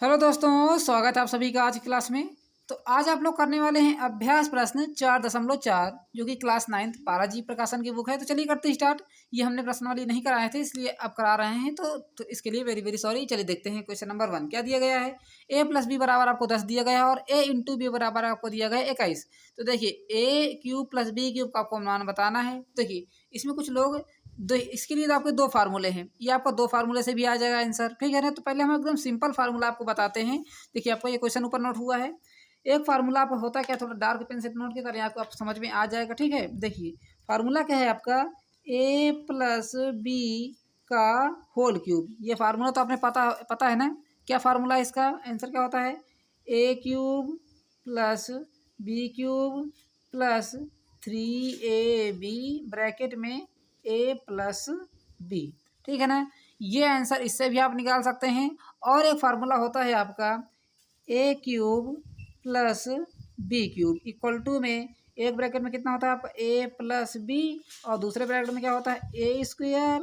Hello दोस्तों, स्वागत है आप सभी का आज की क्लास में। तो आज आप लोग करने वाले हैं अभ्यास प्रश्न 4.4 जो कि क्लास 9 पाराजी प्रकाशन की बुक है। तो चलिए करते हैं स्टार्ट। ये हमने प्रश्नावली नहीं कराए थे इसलिए अब करा रहे हैं, तो इसके लिए वेरी वेरी सॉरी। चलिए देखते हैं क्वेश्चन नंबर 1 क्या दिया गया है। a प्लस बी बराबर आपको 10 दिया गया है और a इंटू बी बराबर आपको दिया गया है 21। तो देखिए a cube plus B cube का आपको मान बताना है। देखिए इसमें कुछ लोग इसके लिए तो आपके दो फार्मूले हैं, ये आपको दो फार्मूले से भी आ जाएगा आंसर, ठीक है ना। तो पहले हम एकदम सिंपल फार्मूला आपको बताते हैं। देखिए आपको ये क्वेश्चन ऊपर नोट हुआ है। एक फार्मूला आपको होता क्या, थोड़ा डार्क पेन से नोट किया आपको आप समझ में आ जाएगा, ठीक है। देखिए फार्मूला क्या है आपका, ए प्लस बी का होल क्यूब। ये फार्मूला तो आपने पता पता है ना। क्या फार्मूला है इसका, आंसर क्या होता है, a cube plus B cube plus 3ab bracket में ए प्लस बी, ठीक है ना। ये आंसर इससे भी आप निकाल सकते हैं। और एक फार्मूला होता है आपका a cube plus B cube equal to में एक ब्रैकेट में कितना होता है आपका ए प्लस बी और दूसरे ब्रैकेट में क्या होता है ए स्क्वायर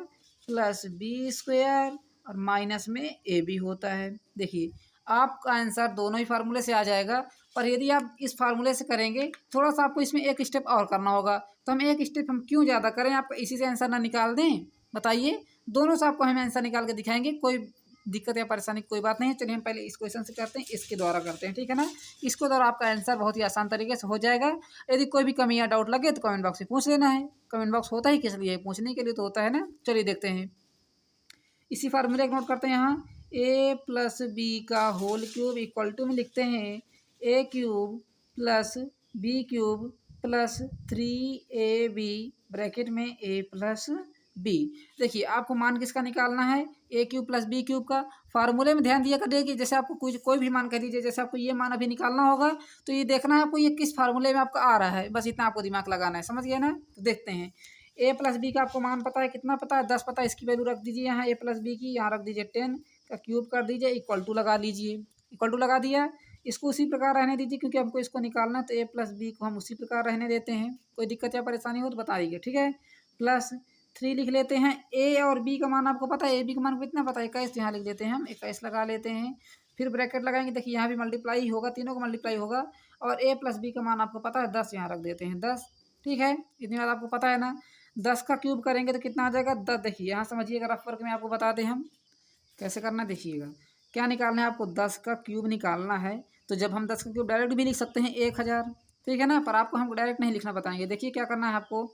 प्लस बी स्क्वायर और माइनस में ए बी होता है। देखिए आपका आंसर दोनों ही फार्मूले से आ जाएगा, पर यदि आप इस फार्मूले से करेंगे थोड़ा सा आपको इसमें एक स्टेप और करना होगा। तो हम एक स्टेप हम क्यों ज़्यादा करें, आप इसी से आंसर ना निकाल दें, बताइए। दोनों से आपको हम आंसर निकाल के दिखाएंगे, कोई दिक्कत या परेशानी कोई बात नहीं है। चलिए हम पहले इस क्वेश्चन से करते हैं, इसके द्वारा करते हैं, ठीक है ना। इसको द्वारा आपका आंसर बहुत ही आसान तरीके से हो जाएगा। यदि कोई भी कमी या डाउट लगे तो कमेंट बॉक्स में पूछ लेना है। कमेंट बॉक्स होता ही किस लिए, पूछने के लिए तो होता है ना। चलिए देखते हैं, इसी फार्मूले को नोट करते हैं। यहाँ ए प्लस बी का होल क्यूब इक्वल टू में लिखते हैं a cube plus B cube plus 3ab bracket में ए प्लस बी। देखिए आपको मान किसका निकालना है, a cube plus B cube का। फार्मूले में ध्यान दिया करिए कि जैसे आपको कुछ कोई भी मान कह दीजिए, जैसे आपको ये मान अभी निकालना होगा तो ये देखना है आपको ये किस फार्मूले में आपका आ रहा है, बस इतना आपको दिमाग लगाना है, समझ गए ना। तो देखते हैं, ए प्लस बी का आपको मान पता है, कितना पता है, 10 पता है। इसकी वैल्यू रख दीजिए यहाँ ए प्लस बी की, यहाँ रख दीजिए 10 का क्यूब कर दीजिए इक्वल टू लगा लीजिए। इक्वल टू लगा दिया, इसको उसी प्रकार रहने दीजिए क्योंकि हमको इसको निकालना है। तो ए प्लस बी को हम उसी प्रकार रहने देते हैं, कोई दिक्कत या परेशानी हो तो बताइए, ठीक है। प्लस 3 लिख लेते हैं। ए और बी का मान आपको पता है, ए बी का मान कितना पता है 21, तो यहाँ लिख देते हैं हम 21 लगा लेते हैं। फिर ब्रैकेट लगाएंगे, देखिए यहाँ भी मल्टीप्लाई होगा, तीनों का मल्टीप्लाई होगा। और ए प्लस बी का मान आपको पता है 10, यहाँ रख देते हैं 10, ठीक है। इतनी बात आपको पता है ना। 10 का क्यूब करेंगे तो कितना आ जाएगा 10। देखिए यहाँ समझिएगा, रफ वर्क में आपको बता दें हम कैसे करना है। देखिएगा क्या निकालना है आपको, 10 का क्यूब निकालना है। तो जब हम 10 का क्यूब डायरेक्ट भी लिख सकते हैं 1000, ठीक है ना, पर आपको हम डायरेक्ट नहीं लिखना बताएंगे। देखिए क्या करना है आपको,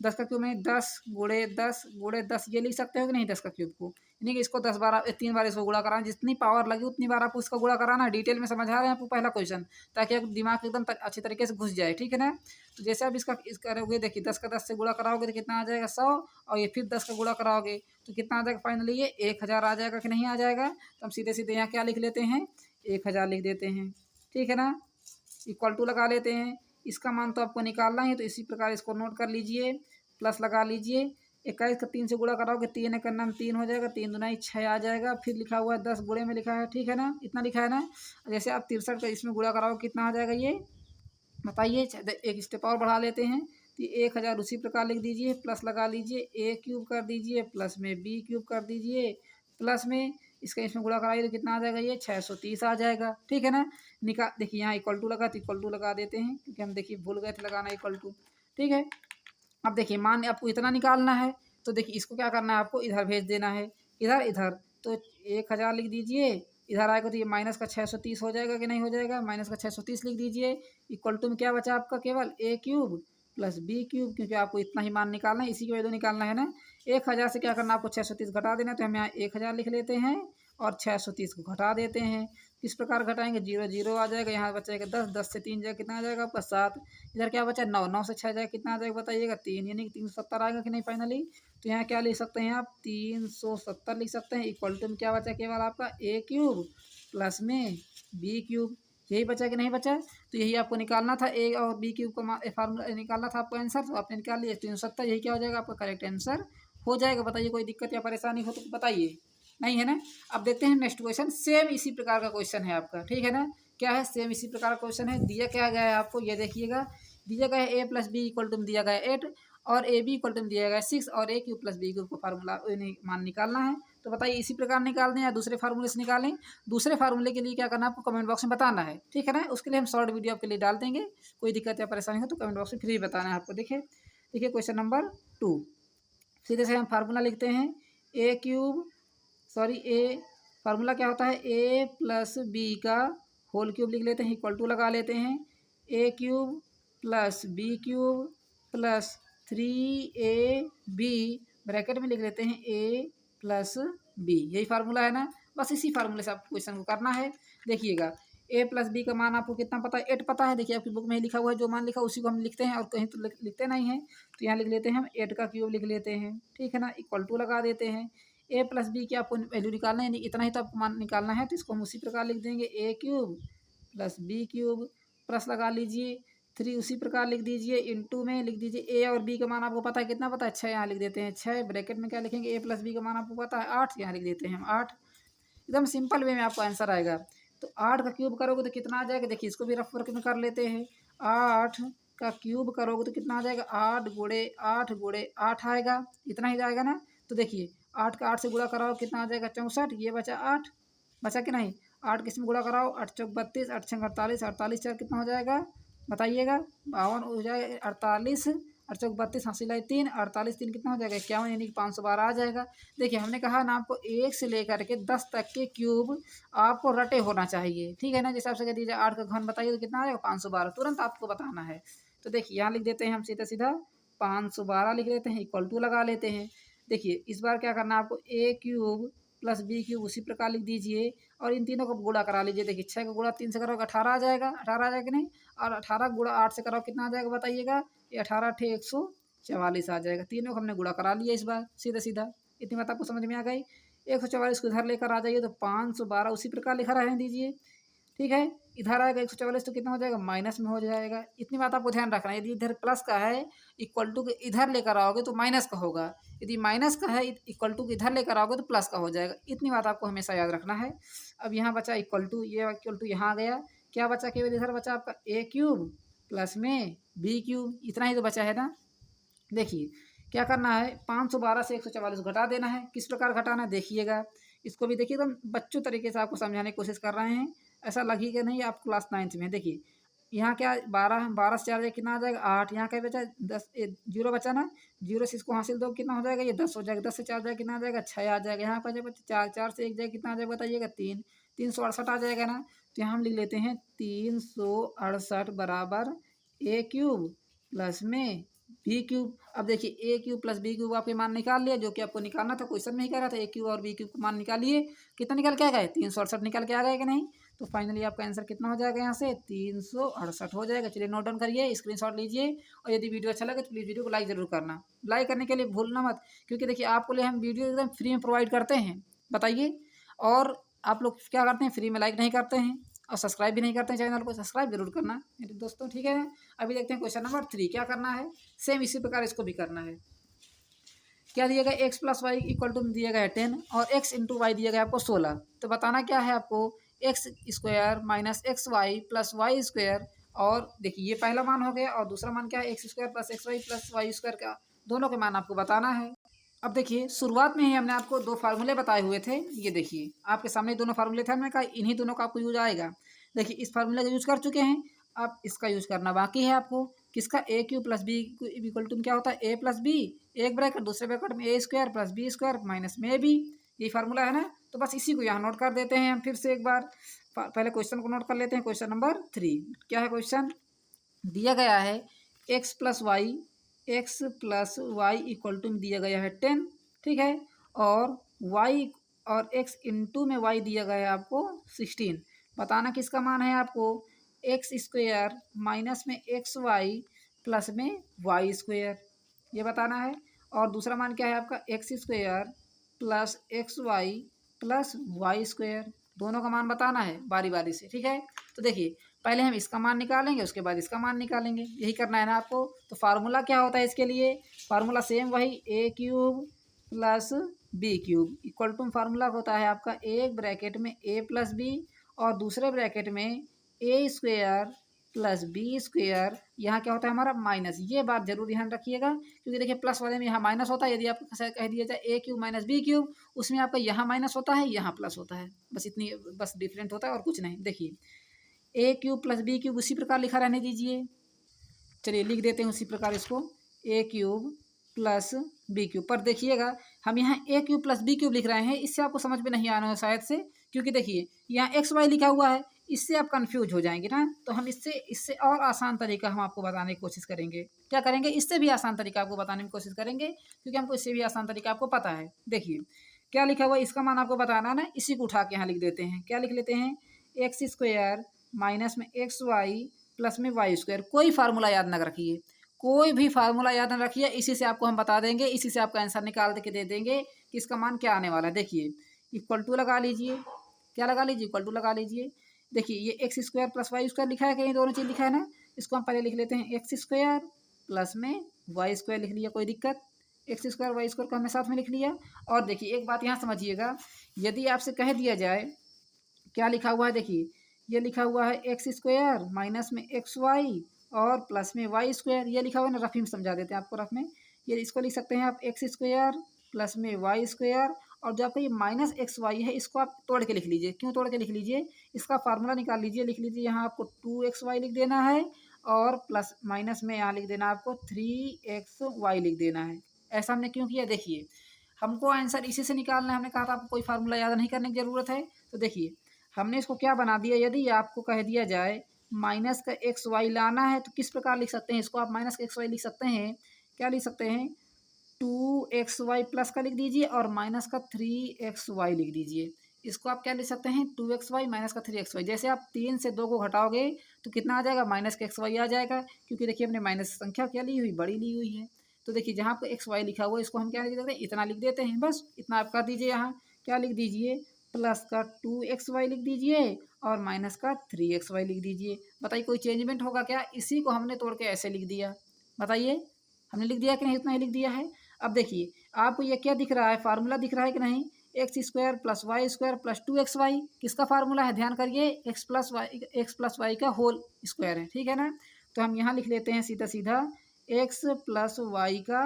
10 का क्यूब में 10 ये लिख सकते हो कि नहीं 10 का क्यूब को, यानी कि इसको 10 बार 3 बार इसको गुणा कराना, जितनी पावर लगी उतनी बार आपको इसका गुणा कराना है। डिटेल में समझा रहे हैं आपको पहला क्वेश्चन, ताकि आपको दिमाग एकदम अच्छी तरीके से घुस जाए, ठीक है ना। तो जैसे आप इस करोगे, देखिए 10 का 10 से गुणा कराओगे तो कितना आ जाएगा 100, और ये फिर 10 का गुणा कराओगे तो कितना आ जाएगा फाइनली ये 1000 आ जाएगा कि नहीं आ जाएगा। तो हम सीधे सीधे यहाँ क्या लिख लेते हैं 1000 लिख देते हैं, ठीक है ना। इक्वल टू लगा लेते हैं, इसका मान तो आपको निकालना है, तो इसी प्रकार इसको नोट कर लीजिए, प्लस लगा लीजिए। 21 का 3 से गुणा कराओगे 3 एक नाम 3 हो जाएगा, 3 दूना 6 आ जाएगा। फिर लिखा हुआ है 10 गुणे में लिखा है, ठीक है ना, इतना लिखा है ना। जैसे आप 63 का इसमें गुणा कराओगे कितना आ जाएगा ये बताइए। एक स्टेप और बढ़ा लेते हैं, तो 1000 उसी प्रकार लिख दीजिए, प्लस लगा लीजिए, ए क्यूब कर दीजिए प्लस में बी क्यूब कर दीजिए प्लस में इसका इसमें गुणा कराइए तो कितना आ जाएगा ये 630 आ जाएगा, ठीक है ना। देखिए यहाँ इक्वल टू लगा तो इक्वल टू लगा देते हैं क्योंकि हम देखिए भूल गए थे लगाना इक्वल टू, ठीक है। अब देखिए मान आपको इतना निकालना है, तो देखिए इसको क्या करना है आपको इधर भेज देना है, इधर इधर। तो 1000 लिख दीजिए, इधर आएगा तो ये माइनस का 630 हो जाएगा कि नहीं हो जाएगा, माइनस का 630 लिख दीजिए। इक्वल टू में क्या बचा आपका केवल ए क्यूब प्लस बी क्यूब, क्योंकि आपको इतना ही मान निकालना है, इसी की वैल्यू निकालना है ना। 1000 से क्या करना आपको 630 घटा देना, तो हम यहाँ 1000 लिख लेते हैं और 630 को घटा देते हैं। किस प्रकार घटाएंगे, 0 0 आ जाएगा, यहाँ बचेगा 10, 10 से 3 जाएगा कितना आ जाएगा आपका 7। इधर क्या बचा 9, 9 से 6 जाएगा कितना आ जाएगा बताइएगा 3, यानी कि 370 आएगा कि नहीं फाइनली। तो यहाँ क्या लिख सकते हैं आप 370 लिख सकते हैं। इक्वल टू में क्या बचा केवल आपका ए क्यूब प्लस में बी क्यूब, यही बचा कि नहीं बचा। तो यही आपको निकालना था, ए और बी क्यूब का फार्मूला निकालना था आपको आंसर, तो आपने निकाल लिया 370, यही क्या हो जाएगा आपका करेक्ट आंसर हो जाएगा। बताइए कोई दिक्कत या परेशानी हो तो बताइए, नहीं है ना। अब देखते हैं नेक्स्ट क्वेश्चन, सेम इसी प्रकार का क्वेश्चन है आपका, ठीक है ना। क्या है, सेम इसी प्रकार का क्वेश्चन है। दिया क्या गया है आपको, ये देखिएगा, दिया गया है a plus b equal to में दिया गया है 8 और ए बी इक्वल टू में दिया गया है 6 और ए क्यूब प्लस बी क्यूब का फार्मूला मान निकालना है। तो बताइए इसी प्रकार निकाल दें या दूसरे फार्मूले से निकालें। दूसरे फार्मूले के लिए क्या करना है आपको कमेंट बॉक्स में बताना है, ठीक है ना। उसके लिए हम शॉर्ट वीडियो आपके लिए डाल देंगे। कोई दिक्कत या परेशानी हो तो कमेंट बॉक्स में फ्री बताना है आपको। देखिए क्वेश्चन नंबर 2, सीधे से हम फार्मूला लिखते हैं ए फार्मूला क्या होता है, ए प्लस बी का होल क्यूब लिख लेते हैं, इक्वल टू लगा लेते हैं a cube plus B cube plus 3ab bracket में लिख लेते हैं ए प्लस बी। यही फार्मूला है ना। बस इसी फार्मूले से आपको क्वेश्चन को करना है। देखिएगा ए प्लस बी का मान आपको कितना पता है, 8 पता है। देखिए आपकी बुक में ही लिखा हुआ है, जो मान लिखा उसी को हम लिखते हैं और कहीं तो लिखते नहीं हैं। तो यहाँ लिख लेते हैं हम 8 का क्यूब लिख लेते हैं, ठीक है ना। इक्वल टू लगा देते हैं ए प्लस बी की आपको वैल्यू निकालना है, इतना ही तो आपको मान निकालना है। तो इसको हम उसी प्रकार लिख देंगे a cube plus B cube plus लगा लीजिए 3 उसी प्रकार लिख दीजिए, इंटू में लिख दीजिए ए और बी का मान आपको पता है कितना पता है 6, यहाँ लिख देते हैं 6। ब्रैकेट में क्या लिखेंगे, ए प्लस बी का मान आपको पता है 8, यहाँ लिख देते हैं हम 8। एकदम सिंपल वे में आपको आंसर आएगा। तो 8 का क्यूब करोगे तो कितना आ जाएगा, देखिए इसको भी रफ वर्क में कर लेते हैं। 8 का क्यूब करोगे तो कितना आ जाएगा, 8 आएगा, इतना ही जाएगा ना। तो देखिए 8 का 8 से गुणा कराओ कितना आ जाएगा 64, ये बचा 8, बचा कि नहीं। 8 किस में गुणा कराओ, 8 चौक 32, 8 छंग 48, 48 चार कितना हो जाएगा बताइएगा 52 हो जाएगा। 48 8 चौक 32 हासिल है 3, 48 3 कितना हो जाएगा 51, यानी कि 512 आ जाएगा। देखिए हमने कहा ना आपको 1 से लेकर के 10 तक के क्यूब आपको रटे होना चाहिए, ठीक है ना। जिस हिसाब से कह दीजिए 8 का घन बताइए तो कितना आ जाएगा 512, तुरंत आपको बताना है। तो देखिए यहाँ लिख देते हैं हम सीधा सीधा 512 लिख लेते हैं, इक्वल टू लगा लेते हैं। देखिए इस बार क्या करना है आपको, ए क्यूब प्लस बी क्यूब उसी प्रकार लिख दीजिए और इन तीनों को गुणा करा लीजिए। देखिए 6 का गुणा 3 से करोगे 18 आ जाएगा, 18 आ जाएगा कि नहीं। और 18 गुणा 8 से कराओ कितना आ जाएगा बताइएगा, ये 18 × 144 आ जाएगा। तीनों को हमने गुणा करा लिया इस बार सीधा सीधा। इतनी बात आपको समझ में आ गई। 144 को इधर लेकर आ जाइए तो 512 उसी प्रकार लिखा रहने दीजिए, ठीक है। इधर आएगा 144 तो कितना हो जाएगा माइनस में हो जाएगा। इतनी बात आपको ध्यान रखना है, यदि इधर प्लस का है इक्वल टू के इधर लेकर आओगे तो माइनस का होगा, यदि माइनस का है इक्वल टू के इधर लेकर आओगे तो प्लस का हो जाएगा। इतनी बात आपको हमेशा याद रखना है। अब यहाँ बचा इक्वल टू, ये इक्वल टू यहाँ आ गया, क्या बचा, केवल इधर बचा आपका ए क्यूब प्लस में बी क्यूब, इतना ही तो बचा है ना। देखिए क्या करना है, 512 से 144 घटा देना है। किस प्रकार घटाना है देखिएगा, इसको भी देखिए एकदम बच्चों तरीके से आपको समझाने की कोशिश कर रहे हैं, ऐसा लगेगा नहीं आप क्लास 9th में। देखिए यहाँ क्या 12 से 4 जाएगा कितना आ जाएगा 8, यहाँ क्या बचा 10, 0 बचा ना, 0 से इसको हासिल दो कितना हो जाएगा, ये 10 हो जाएगा। 10 से 4 जाएगा कितना आ जाएगा 6 आ जाएगा। यहाँ पर जाएगा 4, 4 से 1 जाएगा कितना आ जाएगा बताइएगा 3, 368 आ जाएगा ना। तो यहाँ हम लिख लेते हैं 368 बराबर ए क्यूब प्लस में बी क्यूब। अब देखिए ए क्यूब प्लस बी क्यूब आपके मान निकाल लिया, जो कि आपको निकालना था, क्वेश्चन में ही कह रहा था ए क्यूब और बी क्यूब का मान निकालिए। कितना निकल के आ गए 368 निकल के आ गए कि नहीं। तो फाइनली आपका आंसर कितना हो जाएगा, यहाँ से 368 हो जाएगा। चलिए नोट डाउन करिए, स्क्रीनशॉट लीजिए और यदि वीडियो अच्छा लगे तो प्लीज़ वीडियो को लाइक जरूर करना। लाइक करने के लिए भूलना मत, क्योंकि देखिए आपको लिए हम वीडियो एकदम फ्री में प्रोवाइड करते हैं, बताइए। और आप लोग क्या करते हैं, फ्री में लाइक नहीं करते हैं और सब्सक्राइब भी नहीं करते हैं चैनल को, सब्सक्राइब जरूर करना मेरे दोस्तों, ठीक है। अभी देखते हैं क्वेश्चन नंबर 3 क्या करना है। सेम इसी प्रकार इसको भी करना है। क्या दिया गया, x plus y equal to दिया गया है 10 और x इंटू वाई दिया गया आपको 16। तो बताना क्या है आपको, x square minus x y plus y square. और देखिए ये पहला मान हो गया और दूसरा मान क्या है, x square plus x y plus y square का दोनों के मान आपको बताना है। अब देखिए शुरुआत में ही हमने आपको 2 फार्मूले बताए हुए थे, ये देखिए आपके सामने दोनों फार्मूले थे, हमने कहा इन्हीं दोनों का आपको यूज आएगा। देखिए इस फार्मूले का यूज कर चुके हैं, अब इसका यूज करना बाकी है आपको। किसका, a cube plus b equal to क्या होता है, ए प्लस बी, एक ब्रैकेट दूसरे ब्रैकेट में a square plus b square minus में ए बी, ये फार्मूला है ना। तो बस इसी को यहाँ नोट कर देते हैं हम फिर से एक बार। पहले क्वेश्चन को नोट कर लेते हैं। क्वेश्चन नंबर 3 क्या है, क्वेश्चन दिया गया है x plus y equal to दिया गया है 10, ठीक है। और वाई और एक्स इंटू में वाई दिया गया है आपको 16। बताना किसका मान है आपको, एक्स स्क्वायर माइनस में एक्स वाई प्लस में वाई स्क्वायर, ये बताना है। और दूसरा मान क्या है आपका, x square plus x y plus y square, दोनों का मान बताना है बारी बारी से, ठीक है। तो देखिए पहले हम इसका मान निकालेंगे, उसके बाद इसका मान निकालेंगे, यही करना है ना आपको। तो फार्मूला क्या होता है इसके लिए, फार्मूला सेम वही a cube plus B cube equal to formula होता है आपका एक ब्रैकेट में ए प्लस बी और दूसरे ब्रैकेट में a square plus b square, यहाँ क्या होता है हमारा माइनस। ये बात जरूर ध्यान रखिएगा, क्योंकि देखिए प्लस वाले में यहाँ माइनस होता है। यदि आप कह दिया जाए ए क्यूब माइनस बी क्यूब, उसमें आपका यहाँ माइनस होता है, यहाँ प्लस होता है, बस इतनी बस डिफरेंट होता है और कुछ नहीं। देखिए ए क्यूब प्लस बी क्यूब उसी प्रकार लिखा रहने दीजिए। चलिए लिख देते हैं उसी प्रकार इसको, ए क्यूब प्लस बी क्यूब। पर देखिएगा हम यहाँ ए क्यूब प्लस बी क्यूब लिख रहे हैं, इससे आपको समझ में नहीं आना है शायद से, क्योंकि देखिए यहाँ एक्स वाई लिखा हुआ है, इससे आप कंफ्यूज हो जाएंगे ना। तो हम इससे इससे और आसान तरीका हम आपको बताने की कोशिश करेंगे। क्या करेंगे, इससे भी आसान तरीका आपको बताने की कोशिश करेंगे, क्योंकि हमको इससे भी आसान तरीका आपको पता है। देखिए क्या लिखा हुआ है, इसका मान आपको बताना है ना, इसी को उठा के यहाँ लिख देते हैं। क्या लिख लेते हैं, एक्स स्क्वायर माइनस में एक्स वाई प्लस में वाई स्क्वायर। कोई फार्मूला याद न रखिए, कोई भी फार्मूला याद न रखिए, इसी से आपको हम बता देंगे, इसी से आपका आंसर निकाल के दे देंगे कि इसका मान क्या आने वाला है। देखिए इक्वल टू लगा लीजिए, क्या लगा लीजिए, इक्वल टू लगा लीजिए। देखिए ये x square plus y square लिखा है, कहीं दोनों चीज़ लिखा है ना। इसको हम पहले लिख लेते हैं एक्स स्क्वायर प्लस में वाई स्क्वायर लिख लिया, कोई दिक्कत। एक्स स्क्वायर वाई स्क्वायर को हमने साथ में लिख लिया। और देखिए एक बात यहाँ समझिएगा, यदि आपसे कह दिया जाए क्या लिखा हुआ है, देखिए ये लिखा हुआ है एक्स स्क्वायर माइनस में एक्स वाई और प्लस में वाई स्क्वायर, ये लिखा हुआ है ना। रफ में समझा देते हैं आपको, रफ में ये इसको लिख सकते हैं आप एक्स स्क्वायर प्लस में वाई स्क्वायर, और जो आपका ये माइनस एक्स वाई है इसको आप तोड़ के लिख लीजिए। क्यों तोड़ के लिख लीजिए, इसका फार्मूला निकाल लीजिए, लिख लीजिए। यहाँ आपको 2xy लिख देना है और प्लस माइनस में यहाँ लिख देना आपको 3xy लिख देना है। ऐसा हमने क्यों किया, देखिए हमको आंसर इसी से निकालना है। हमने कहा था आपको कोई फार्मूला याद नहीं करने की ज़रूरत है। तो देखिए हमने इसको क्या बना दिया, यदि आपको कह दिया जाए माइनस का एक्स वाई लाना है तो किस प्रकार लिख सकते हैं इसको, आप माइनस का एक्स वाई लिख सकते हैं। क्या लिख सकते हैं, 2xy प्लस का लिख दीजिए और माइनस का 3xy लिख दीजिए। इसको आप क्या लिख सकते हैं, 2xy माइनस का 3xy। जैसे आप 3 से 2 को घटाओगे तो कितना आ जाएगा, माइनस का xy आ जाएगा, क्योंकि देखिए हमने माइनस संख्या क्या ली हुई, बड़ी ली हुई है। तो देखिए जहाँ पर xy लिखा हुआ है इसको हम क्या लिख देते हैं, इतना लिख देते हैं, बस इतना आप कर दीजिए। यहाँ क्या लिख दीजिए, प्लस का 2xy लिख दीजिए और माइनस का 3xy लिख दीजिए। बताइए कोई चेंजमेंट होगा क्या, इसी को हमने तोड़ के ऐसे लिख दिया। बताइए हमने लिख दिया कि नहीं, इतना ही लिख दिया है। अब देखिए आपको ये क्या दिख रहा है, फार्मूला दिख रहा है कि नहीं, x square plus y square plus 2xy। किसका फार्मूला है, ध्यान करिए, एक्स प्लस वाई का होल स्क्वायर है, ठीक है ना। तो हम यहाँ लिख लेते हैं सीधा सीधा एक्स प्लस वाई का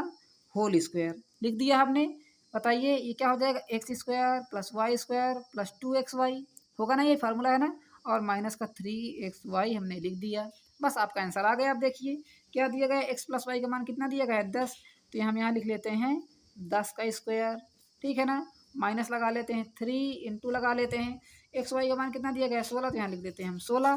होल स्क्वायर लिख दिया हमने। बताइए ये क्या हो जाएगा, x square plus y square plus 2xy होगा ना, ये फार्मूला है ना। और माइनस का 3xy हमने लिख दिया, बस आपका आंसर आ गया। आप देखिए क्या दिया गया, एक्स प्लस वाई का मान कितना दिया गया है, 10। तो हम यहाँ लिख लेते हैं 10 का स्क्वायर, ठीक है ना। माइनस लगा लेते हैं 3 इंटू लगा लेते हैं एक्स वाई का मान कितना दिया गया है, 16। तो यहाँ लिख देते हैं हम 16,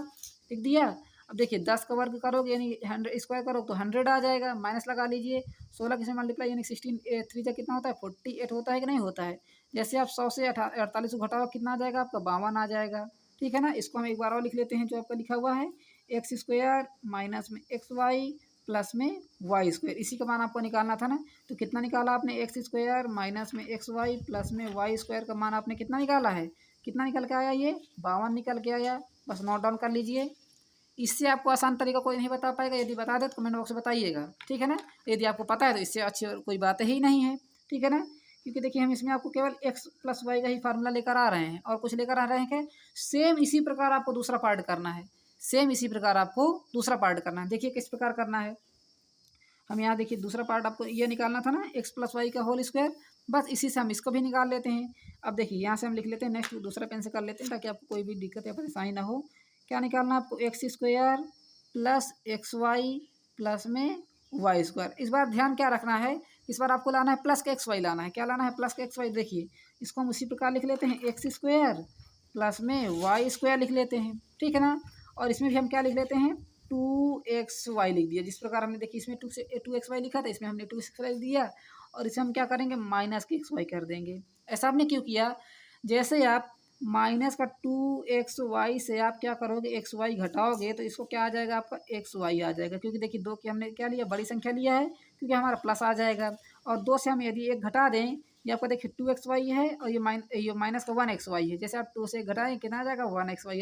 लिख दिया। अब देखिए 10 का वर्ग करोगे यानी 100 स्क्वायर करोगे तो 100 आ जाएगा, माइनस लगा लीजिए। 16 किसी मल्टीप्लाई यानी 16 3 का कितना होता है, 48 होता है कि नहीं होता है। जैसे आप 100 से 48 को घटाओ कितना आ जाएगा आपका, 52 आ जाएगा, ठीक है ना। इसको हम एक बार और लिख लेते हैं, जो आपका लिखा हुआ है एक्स स्क्वायर माइनस में एक्स वाई प्लस में वाई स्क्वायर, इसी का मान आपको निकालना था ना। तो कितना निकाला आपने, एक्स स्क्वायर माइनस में एक्स वाई प्लस में वाई स्क्वायर का मान आपने कितना निकाला है, कितना निकल के आया, ये 52 निकल के आया। बस नोट डाउन कर लीजिए। इससे आपको आसान तरीका कोई नहीं बता पाएगा, यदि बता दे तो कमेंट बॉक्स में बताइएगा, ठीक है ना। यदि आपको पता है तो इससे अच्छी और कोई बात ही नहीं है, ठीक है ना। क्योंकि देखिए हम इसमें आपको केवल एक्स प्लस वाई का ही फार्मूला लेकर आ रहे हैं, और कुछ लेकर आ रहे हैं क्या। सेम इसी प्रकार आपको दूसरा पार्ट करना है, सेम इसी प्रकार आपको दूसरा पार्ट करना है। देखिए किस प्रकार करना है, हम यहाँ देखिए दूसरा पार्ट आपको ये निकालना था ना, एक्स प्लस वाई का होल स्क्वायर, बस इसी से हम इसको भी निकाल लेते हैं। अब देखिए यहाँ से हम लिख लेते हैं, नेक्स्ट दूसरा पेन से कर लेते हैं ताकि आपको कोई भी दिक्कत या परेशानी ना हो। क्या निकालना है आपको, x square plus x y plus में वाई स्क्वायर। इस बार ध्यान क्या रखना है, इस बार आपको लाना है प्लस का एक्स वाई लाना है। क्या लाना है, प्लस का एक्स वाई। देखिए इसको हम उसी प्रकार लिख लेते हैं, एक्स स्क्वायर प्लस में वाई स्क्वायर लिख लेते हैं, ठीक है ना। और इसमें भी हम क्या लिख लेते हैं, 2xy लिख दिया। जिस प्रकार हमने देखिए इसमें 2xy लिखा था, इसमें हमने 2xy दिया, और इसे हम क्या करेंगे, माइनस के xy कर देंगे। ऐसा हमने क्यों किया, जैसे आप माइनस का 2xy से आप क्या करोगे, xy घटाओगे तो इसको क्या आ जाएगा आपका, xy आ जाएगा। क्योंकि देखिए 2 की हमने क्या लिया, बड़ी संख्या लिया है, क्योंकि हमारा प्लस आ जाएगा। और 2 से हम यदि 1 घटा दें, ये आपको देखिए 2xy है और ये माइनस का 1xy है। जैसे आप 2 से घटाएं कितना आ जाएगा, 1xy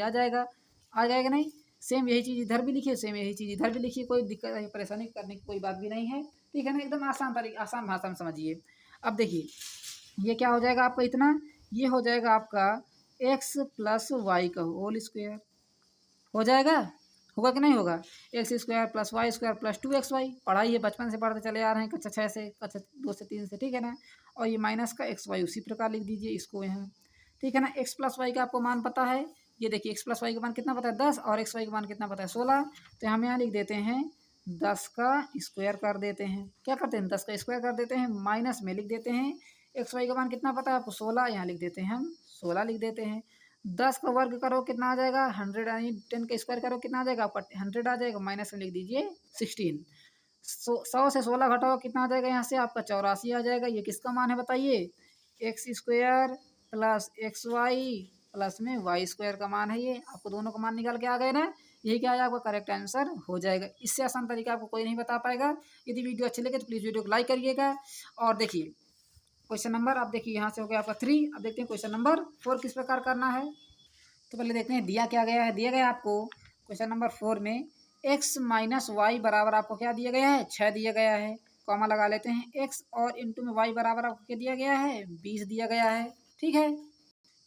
आ जाएगा नहीं। सेम यही चीज़ इधर भी लिखिए, सेम यही चीज़ इधर भी लिखिए, कोई दिक्कत परेशानी करने की कोई बात भी नहीं है, ठीक है ना। एकदम आसान तरीके, आसान भाषा में समझिए। अब देखिए ये क्या हो जाएगा आपका, इतना ये हो जाएगा आपका एक्स प्लस वाई का होल स्क्वायर हो जाएगा, होगा कि नहीं होगा। X square plus y square plus 2xy पढ़ाई है, बचपन से पढ़ते चले आ रहे हैं कक्षा 6 से, कक्षा 2 से 3 से, ठीक है ना। और ये माइनस का xy उसी प्रकार लिख दीजिए इसको यहाँ, ठीक है ना। एक्स प्लस वाई का आपको मान पता है, ये देखिए एक्स प्लस वाई का मान कितना पता है 10 और एक्स वाई का मान कितना पता है 16। तो हम यहाँ लिख देते हैं 10 का स्क्वायर कर देते हैं, क्या करते हैं 10 का स्क्वायर कर देते हैं, माइनस में लिख देते हैं एक्स वाई का मान कितना पता है आपको 16, यहाँ लिख देते हैं हम 16 लिख देते हैं। 10 का वर्ग करो कितना आ जाएगा 100, यानी 10 का स्क्वायर करो कितना आ जाएगा आपका 100 आ जाएगा, माइनस में लिख दीजिए 16। 100 से 16 घटाओ कितना आ जाएगा यहाँ से आपका 84 आ जाएगा। ये किसका मान है बताइए, x square plus x y plus में वाई स्क्वायर का मान है। ये आपको दोनों का मान निकाल के आ गए ना, यही क्या है आपका करेक्ट आंसर हो जाएगा। इससे आसान तरीका आपको कोई नहीं बता पाएगा। यदि वीडियो अच्छी लगे तो प्लीज़ वीडियो को लाइक करिएगा। और देखिए क्वेश्चन नंबर, आप देखिए यहाँ से हो गया आपका 3। अब देखते हैं क्वेश्चन नंबर 4 किस प्रकार करना है। तो पहले देखते हैं दिया क्या गया है। दिया गया आपको क्वेश्चन नंबर 4 में x माइनस वाई बराबर आपको क्या दिया गया है 6 दिया गया है, कॉमा लगा लेते हैं। x और इंटू में y बराबर आपको क्या दिया गया है 20 दिया गया है, ठीक है।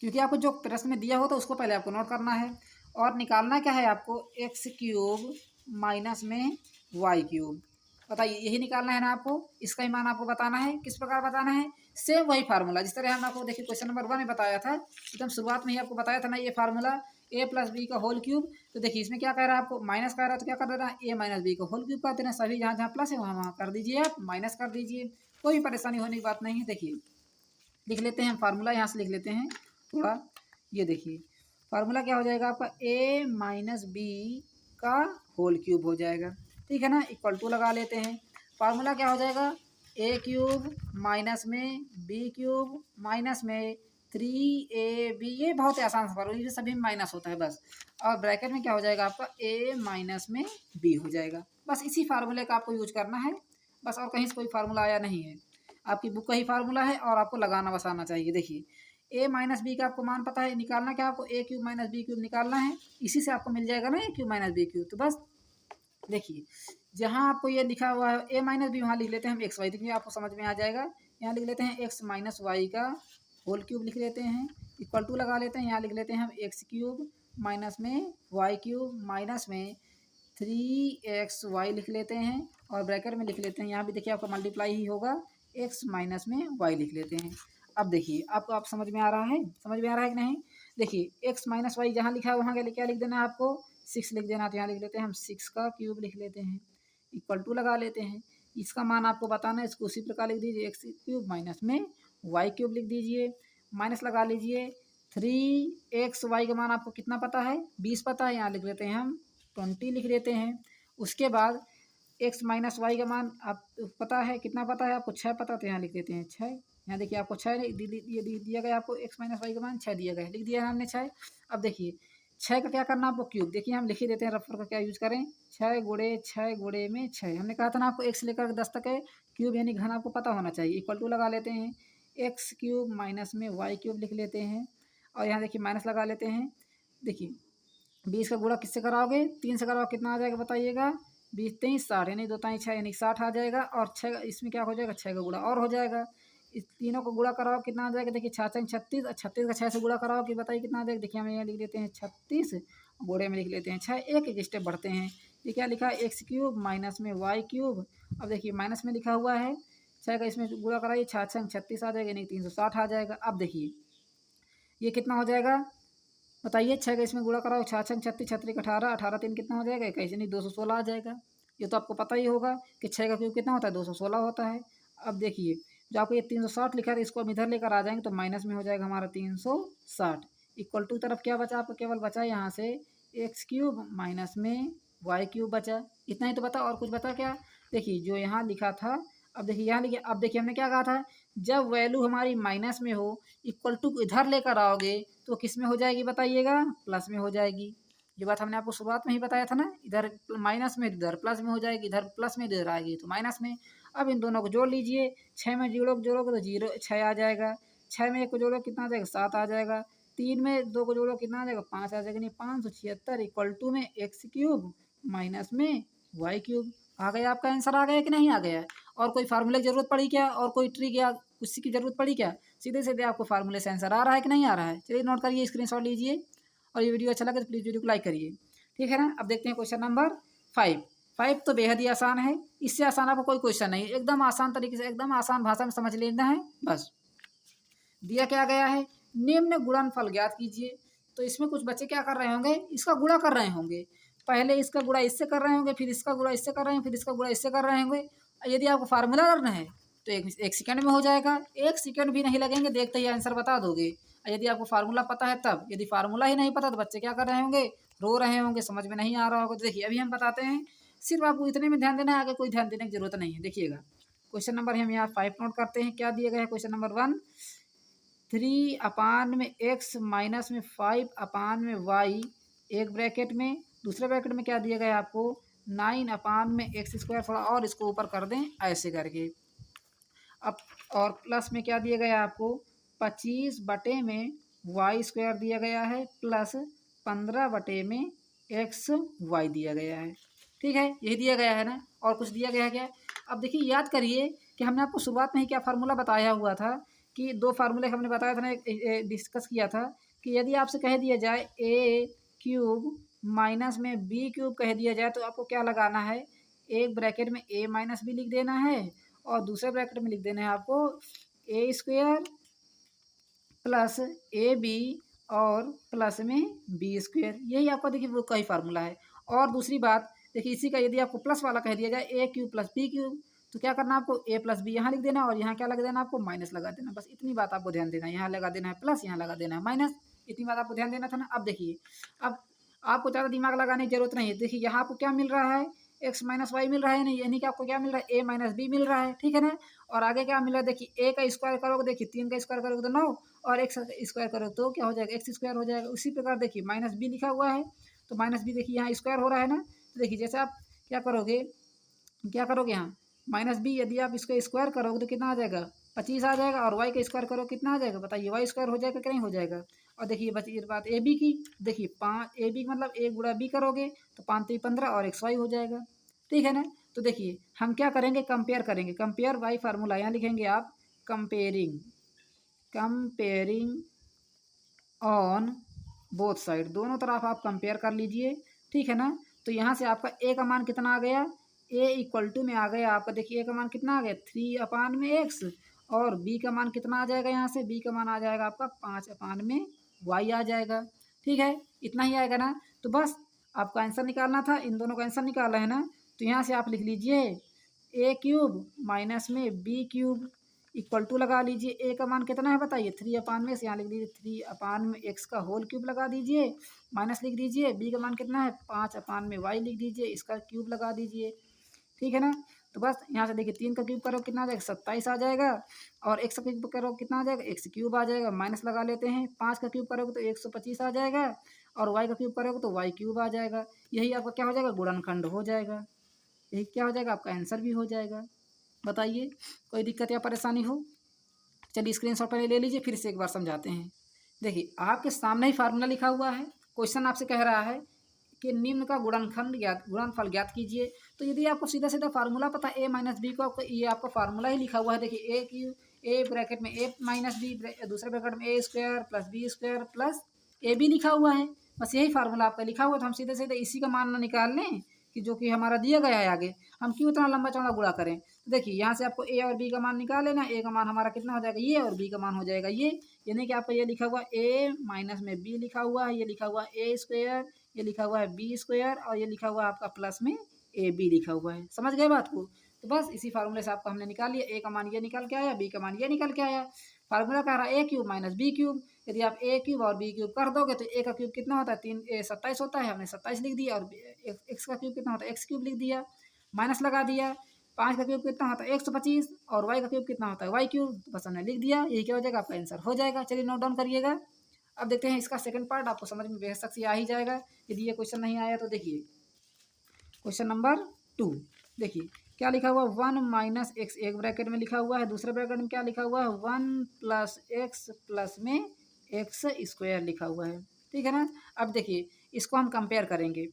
क्योंकि आपको जो प्रश्न में दिया हो तो उसको पहले आपको नोट करना है। और निकालना क्या है आपको एक्स क्यूब माइनस में वाई क्यूब, बताइए यही निकालना है ना आपको। इसका ही मान आपको बताना है, किस प्रकार बताना है, सेम वही फार्मूला जिस तरह हम आपको देखिए क्वेश्चन नंबर 1 में बताया था, एकदम शुरुआत में ही आपको बताया था ना ये फार्मूला a प्लस बी का होल क्यूब। तो देखिए इसमें क्या कह रहा है आपको माइनस कह रहा है, तो क्या कर देना a माइनस बी का होल क्यूब कर देना। सभी जहाँ जहाँ प्लस है वहाँ वहाँ कर दीजिए, आप माइनस कर दीजिए, कोई परेशानी होने की बात नहीं है। देखिए लिख लेते हैं फार्मूला, यहाँ से लिख लेते हैं थोड़ा। ये देखिए फार्मूला क्या हो जाएगा आपका a माइनस बी का होल क्यूब हो जाएगा, ठीक है ना। इक्वल टू लगा लेते हैं, फार्मूला क्या हो जाएगा a क्यूब माइनस में b क्यूब माइनस में 3ab। ये बहुत ही आसान सवाल है, सभी में माइनस होता है बस। और ब्रैकेट में क्या हो जाएगा आपका a माइनस में b हो जाएगा। बस इसी फार्मूले का आपको यूज करना है बस, और कहीं से कोई फार्मूला आया नहीं है, आपकी बुक का ही फार्मूला है और आपको लगाना बसाना चाहिए। देखिए a माइनस बी का आपको मान पता है, निकालना क्या आपको a cube minus B cube निकालना है, इसी से आपको मिल जाएगा ना a cube minus B cube. तो बस देखिए जहाँ आपको ये लिखा हुआ है a माइनस बी, वहाँ लिख लेते हैं हम एक्स वाई, देखिए आपको समझ में आ जाएगा। यहाँ लिख लेते हैं एक्स माइनस वाई का होल क्यूब लिख लेते हैं, इक्वल टू लगा लेते हैं। यहाँ लिख लेते हैं हम एक्स क्यूब माइनस में वाई क्यूब माइनस में 3xy लिख लेते हैं, और ब्रैकेट में लिख लेते हैं यहाँ भी देखिए आपका मल्टीप्लाई ही होगा x माइनस में y लिख लेते हैं। अब देखिए आपको आप समझ में आ रहा है, समझ में आ रहा है कि नहीं। देखिए x माइनस वाई जहाँ लिखा है वहाँ क्या लिख देना है आपको 6 लिख देना। तो यहाँ लिख लेते हैं हम 6 का क्यूब लिख लेते हैं, इक्वल टू लगा लेते हैं। इसका मान आपको बताना है, इसको उसी प्रकार लिख दीजिए एक्स क्यूब माइनस में वाई क्यूब लिख दीजिए, माइनस लगा लीजिए 3xy का मान आपको कितना पता है 20 पता है, यहाँ लिख लेते हैं हम 20 लिख देते हैं। उसके बाद x माइनस वाई का मान आप पता है कितना पता है आपको 6 पता, तो यहाँ लिख देते हैं 6। यहाँ देखिए आपको 6 दिया गया, आपको x माइनस वाई का मान 6 दिया गया, लिख दिया हमने 6। अब देखिए 6 का क्या करना आपको क्यूब, देखिए हम लिख ही देते हैं, रफर का क्या यूज़ करें 6 गुणे में 6। हमने कहा था ना आपको 1 से लेकर 10 तक है क्यूब यानी घन आपको पता होना चाहिए। इक्वल टू लगा लेते हैं एक्स क्यूब माइनस में वाई क्यूब लिख लेते हैं, और यहाँ देखिए माइनस लगा लेते हैं। देखिए 20 का गुणा किससे कराओगे 3 से कराओ, कितना आ जाएगा बताइएगा 20 3 60 यानी 2 3 6 यानी 60 आ जाएगा। और 6 इसमें क्या हो जाएगा 6 का गुणा और हो जाएगा, इस तीनों को गुणा कराओ कितना आ जाएगा देखिए 6 6 36, और 36 का 6 से गुणा कराओ कि बताइए कितना आ जाएगा। देखिए हम यहाँ लिख लेते हैं 36, गुणे में लिख लेते हैं 6, एक स्टेप बढ़ते हैं। ये क्या लिखा है एक्स क्यूब माइनस में वाई क्यूब। अब देखिए माइनस में लिखा हुआ है 6 का, इसमें गुणा कराइए 6 6 36 आ जाएगा यानी 360 आ जाएगा। अब देखिए ये कितना हो जाएगा बताइए 6 का इसमें गुणा कराओ 6 6 36 36 18 18 3 कितना हो जाएगा 21 यानी 216 आ जाएगा। ये तो आपको पता ही होगा कि 6 का क्यूब कितना होता है 216 होता है। अब देखिए जो आपको ये 360 लिखा था इसको हम इधर लेकर आ जाएंगे तो माइनस में हो जाएगा हमारा 360। इक्वल टू तरफ क्या बचा आपको केवल बचा यहाँ से एक्स क्यूब माइनस में वाई क्यूब बचा, इतना ही तो बता, और कुछ बता क्या। देखिए जो यहाँ लिखा था, अब देखिए यहाँ लिखिए, अब देखिए हमने क्या कहा था जब वैल्यू हमारी माइनस में हो इक्वल टू इधर लेकर आओगे तो किस में हो जाएगी बताइएगा प्लस में हो जाएगी। ये बात हमने आपको शुरुआत में ही बताया था ना, इधर माइनस में इधर प्लस में हो जाएगी, इधर प्लस में इधर आएगी तो माइनस में। अब इन दोनों को जोड़ लीजिए, 6 में जोड़ोगे तो 6 आ जाएगा, 6 में 1 को जोड़ो कितना आ जाएगा 7 आ जाएगा, 3 में 2 को जोड़ो कितना आ जाएगा 5 आ जाएगा, नहीं 576 इक्वल टू में एक्स क्यूब माइनस में वाई क्यूब। आ गया आपका आंसर, आ गया कि नहीं आ गया। और कोई फार्मूले की जरूरत पड़ी क्या, और कोई ट्रिक या किसी की जरूरत पड़ी क्या, सीधे सीधे आपको फार्मूले से आंसर आ रहा है कि नहीं आ रहा है। चलिए नोट करिए, स्क्रीनशॉट लीजिए, और ये वीडियो अच्छा लगे तो प्लीज़ वीडियो को लाइक करिए। ठीक है ना। अब देखते हैं क्वेश्चन नंबर 5। 5 तो बेहद ही आसान है, इससे आसान आपको कोई क्वेश्चन नहीं है, एकदम आसान तरीके से, एकदम आसान भाषा में समझ लेना है बस। दिया क्या गया है, निम्न गुणनफल ज्ञात कीजिए। तो इसमें कुछ बच्चे क्या कर रहे होंगे, इसका गुणा कर रहे होंगे। पहले इसका गुणा इससे कर रहे होंगे, फिर इसका गुणा इससे कर रहे हैं, फिर इसका गुणा इससे कर रहे होंगे। यदि आपको फार्मूला करना है तो एक सेकंड में हो जाएगा, एक सेकंड भी नहीं लगेंगे, देखते ही आंसर बता दोगे। यदि आपको फार्मूला पता है तब, यदि फार्मूला ही नहीं पता तो बच्चे क्या कर रहे होंगे, रो रहे होंगे, समझ में नहीं आ रहा होगा। तो देखिए अभी हम बताते हैं, सिर्फ आपको इतने में ध्यान देना है, आगे कोई ध्यान देने की जरूरत नहीं है। देखिएगा क्वेश्चन नंबर हम यहाँ 5 नोट करते हैं। क्या दिया गया है क्वेश्चन नंबर 1, 3/(x)-5/y, एक ब्रैकेट में, दूसरे ब्रैकेट में क्या दिया गया है आपको, 9/(x²), थोड़ा और इसको ऊपर कर दें ऐसे करके। अब और प्लस में क्या दिया गया है आपको, 25/(y² दिया गया है, प्लस 15/(x)(y) दिया गया है। ठीक है, यही दिया गया है ना, और कुछ दिया गया है क्या। अब देखिए याद करिए कि हमने आपको शुरुआत में ही क्या फार्मूला बताया हुआ था, कि दो फार्मूले हमने बताया था ना, डिस्कस किया था कि यदि आपसे कह दिया जाए a³ माइनस में b³ कह दिया जाए, तो आपको क्या लगाना है, एक ब्रैकेट में a माइनस बी लिख देना है, और दूसरे ब्रैकेट में लिख देना है आपको a² प्लस ab और प्लस में b²। यही आपका देखिए वो का ही फार्मूला है। और दूसरी बात देखिए, इसी का यदि आपको प्लस वाला कह दिया जाए a³ प्लस b³, तो क्या करना आपको a प्लस बी यहाँ लिख देना, और यहाँ क्या लगा देना आपको, माइनस लगा देना। बस इतनी बात आपको ध्यान देना है, यहाँ लगा देना है प्लस, यहाँ लगा देना है माइनस, इतनी बात आपको ध्यान देना था ना। अब देखिए, अब आपको ज़्यादा दिमाग लगाने की जरूरत नहीं है। देखिए यहाँ आपको क्या मिल रहा है, x माइनस वाई मिल रहा है, नहीं यानी कि आपको क्या मिल रहा है, a माइनस बी मिल रहा है। ठीक है ना, और आगे क्या मिल रहा है, देखिए a का स्क्वायर करोगे, देखिए 3 का स्क्वायर करोगे तो 9, और x का स्क्वायर करोगे तो क्या हो जाएगा, x² हो जाएगा। उसी प्रकार देखिए माइनस बी लिखा हुआ है, तो माइनस बी देखिए यहाँ स्क्वायर हो रहा है ना। तो देखिए जैसे आप क्या करोगे यहाँ माइनस बी, यदि आप इसका स्क्वायर करोगे तो कितना आ जाएगा, 25 आ जाएगा, और वाई का स्क्वायर करो कितना आ जाएगा, बताइए, y² हो जाएगा कि नहीं हो जाएगा। और देखिए बची बात ए बी की, देखिए 5 ए बी मतलब a गुणा बी करोगे तो 5×3 = 15 और xy हो जाएगा। ठीक है ना। तो देखिए हम क्या करेंगे, कंपेयर करेंगे, कंपेयर बाई फार्मूला, यहाँ लिखेंगे आप कंपेयरिंग ऑन बोथ साइड, दोनों तरफ आप कंपेयर कर लीजिए। ठीक है ना। तो यहाँ से आपका a का मान कितना आ गया, a में आ गया आपका, देखिए a का मान कितना आ गया 3/(x), और b का मान कितना आ जाएगा, यहाँ से b का मान आ जाएगा आपका 5/(y) आ जाएगा। ठीक है, इतना ही आएगा ना। तो बस आपका आंसर निकालना था, इन दोनों का आंसर निकाला है ना। तो यहाँ से आप लिख लीजिए a³ माइनस में b³ इक्वल टू लगा लीजिए, a का मान कितना है बताइए, 3/में से यहाँ लिख लीजिए 3/x का होल क्यूब लगा दीजिए, माइनस लिख दीजिए, b का मान कितना है 5/y लिख दीजिए, इसका क्यूब लगा दीजिए। ठीक है ना। तो बस यहाँ से देखिए 3 का क्यूब करो कितना आ जाएगा, 27 आ जाएगा, और x का क्यूब करो कितना आ जाएगा, x³ आ जाएगा, माइनस लगा लेते हैं, 5 का क्यूब करोगे तो 125 आ जाएगा, और y का क्यूब करोगे तो y³ आ जाएगा। यही आपका क्या हो जाएगा, गुणनखंड हो जाएगा। यही क्या हो जाएगा, आपका आंसर भी हो जाएगा। बताइए कोई दिक्कत या परेशानी हो। चलिए स्क्रीनशॉट पहले ले लीजिए, फिर से एक बार समझाते हैं। देखिए आपके सामने ही फार्मूला लिखा हुआ है, क्वेश्चन आपसे कह रहा है कि निम्न का गुणनफल ज्ञात कीजिए। तो यदि आपको सीधा सीधा फार्मूला पता है a माइनस बी को, आपको ये आपका फार्मूला ही लिखा हुआ है। देखिए a ब्रैकेट में a माइनस बी, दूसरे ब्रैकेट में a² plus b² plus A B लिखा हुआ है, बस यही फार्मूला आपका लिखा हुआ है। तो हम सीधे सीधे इसी का मान ना निकाल लें कि जो कि हमारा दिया गया है, आगे हम क्यों इतना लंबा चौड़ा गुणा करें। तो देखिए यहाँ से आपको ए और बी का मान निकाल लेना, ए का मान हमारा कितना हो जाएगा ये, और बी का मान हो जाएगा ये। यानी कि आपका ये लिखा हुआ a माइनस में b लिखा हुआ है, ये लिखा हुआ a², ये लिखा हुआ है b², और ये लिखा हुआ है आपका प्लस में ए बी लिखा हुआ है। समझ गए बात को। तो बस इसी फार्मूले से आपको हमने निकाल लिया, a का मान ये निकल के आया, b का मान ये निकल के आया। फार्मूला कह रहा है a³ माइनस b³, यदि आप a³ और b³ कर दोगे तो a का क्यूब कितना होता है 27 होता है, हमने 27 लिख दिया, और x का क्यूब कितना होता है x³ लिख दिया, माइनस लगा दिया, 5 का क्यूब कितना होता है 125, और y का क्यूब कितना होता है y³, बस हमने लिख दिया। यही क्या हो जाएगा, आपका आंसर हो जाएगा। चलिए नोट डाउन करिएगा। अब देखते हैं इसका सेकंड पार्ट, आपको समझ में बेहद सख्त आ ही जाएगा। यदि ये क्वेश्चन नहीं आया तो देखिए क्वेश्चन नंबर 2, देखिए क्या लिखा हुआ 1 - x, एक ब्रैकेट में लिखा हुआ है, दूसरे ब्रैकेट में क्या लिखा हुआ है 1 + x प्लस में x² लिखा हुआ है। ठीक है ना। अब देखिए इसको हम कंपेयर करेंगे,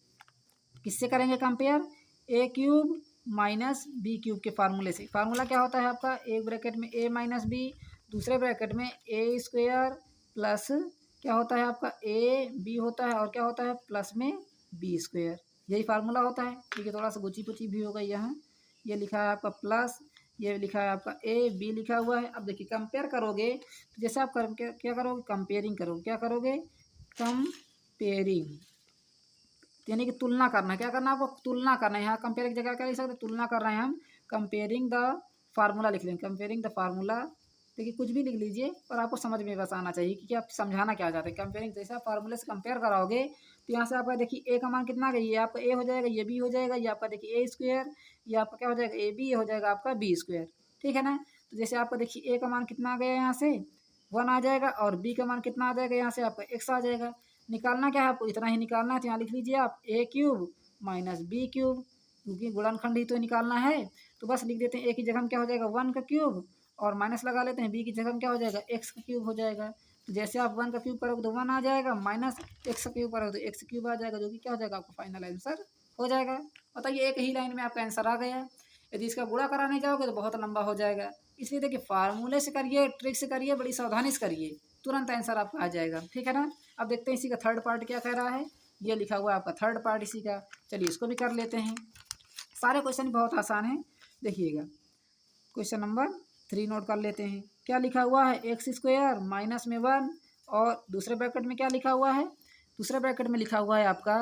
किससे करेंगे कंपेयर, a³ माइनस b³ के फार्मूले से। फार्मूला क्या होता है आपका, एक ब्रैकेट में a माइनस बी, दूसरे ब्रैकेट में a² प्लस क्या होता है आपका a b होता है, और क्या होता है प्लस में बी स्क्वायर, यही फार्मूला होता है। ठीक है, थोड़ा सा गुची पुची भी होगा यहाँ। ये लिखा है आपका प्लस, ये लिखा है आपका ए बी लिखा हुआ है। अब देखिए कंपेयर करोगे तो जैसे आप क्या करोगे, कंपेयरिंग करोगे, क्या करोगे, कंपेयरिंग, यानी कि तुलना करना है। क्या करना है आपको, तुलना करना है। यहाँ कंपेयर की जगह क्या लिख सकते हैं, तुलना कर रहे हैं हम। कंपेयरिंग द फार्मूला लिख लेंगे, कंपेयरिंग द फार्मूला। देखिए कुछ भी लिख लीजिए और आपको समझ में बस आना चाहिए कि आप समझाना क्या चाहते हैं। कंपेयरिंग, जैसे आप फार्मूले से कंपेयर कराओगे तो यहाँ से आपका देखिए ए का मान कितना आ गया, ये आपका ए हो जाएगा, ये बी हो जाएगा, ये आपका देखिए ए स्क्वायर, ये आपका क्या हो जाएगा ए बी, ये हो जाएगा आपका बी स्क्वायर। ठीक है ना। तो जैसे आपका देखिए ए का मान कितना आ गया यहाँ से 1 आ जाएगा, और बी का मान कितना आ जाएगा यहाँ से आपका x आ जाएगा। निकालना क्या है आपको, इतना ही निकालना है। तो यहाँ लिख लीजिए आप ए क्यूब माइनस बी क्यूब, क्योंकि गुणनखंड ही तो निकालना है। तो बस लिख देते हैं ए की जगह में क्या हो जाएगा 1 का क्यूब, और माइनस लगा लेते हैं, बी की जगह में क्या हो जाएगा x का क्यूब हो जाएगा। तो जैसे आप 1 का क्यूब करोगे तो 1 आ जाएगा, माइनस x का क्यूब करोगे तो x क्यूब आ जाएगा, जो कि क्या हो जाएगा आपका फाइनल आंसर हो जाएगा। बताइए एक ही लाइन में आपका आंसर आ गया। यदि इसका गुणा कराने जाओगे तो बहुत लंबा हो जाएगा। इसलिए देखिए फार्मूले से करिए, ट्रिक से करिए, बड़ी सावधानी से करिए, तुरंत आंसर आपका आ जाएगा। ठीक है ना। अब देखते हैं इसी का थर्ड पार्ट क्या कह रहा है। ये लिखा हुआ है आपका थर्ड पार्ट इसी का। चलिए इसको भी कर लेते हैं। सारे क्वेश्चन बहुत आसान है, देखिएगा। क्वेश्चन नंबर 3 नोट कर लेते हैं। क्या लिखा हुआ है, एक्स स्क्वायर माइनस में 1, और दूसरे ब्रैकेट में क्या लिखा हुआ है, दूसरे ब्रैकेट में लिखा हुआ है आपका